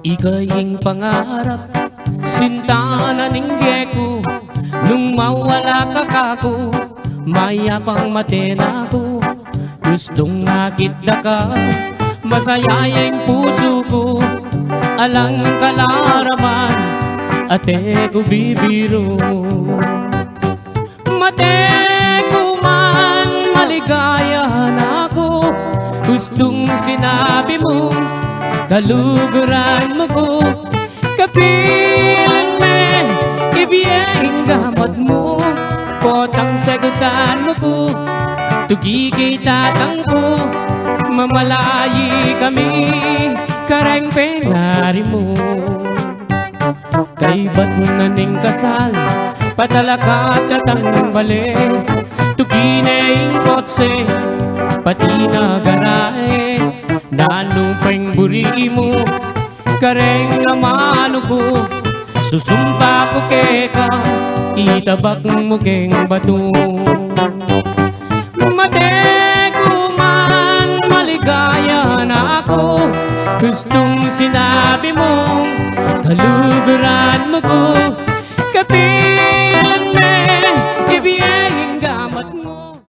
Ika'y pangarap, sinta na ningge ko. Nung mawala ka kako, mayapang matena ko. Gustong nakita ka, masaya yung puso ko. Alang kalaraman, ate ko bibiro. Mate ko man, maligaya na ako. Gustong sinabi mo, kaluguran mo ko. Kapilan me, ibiyeng gamat mo. Potang sagutan mo ko, tugigay tatang ko. Mamalayi kami, kareng pengari mo. Kay ba't naning kasal, patalakat katang bale. Tugineng kotse, pati na garae. Nanupeng buri mo, kareng namano ko. Susumpa ko keka, itabak mo keng bato. Mate ko man, maligaya na ako. Gustong sinabi mo, kaluguran mo ko. Kapi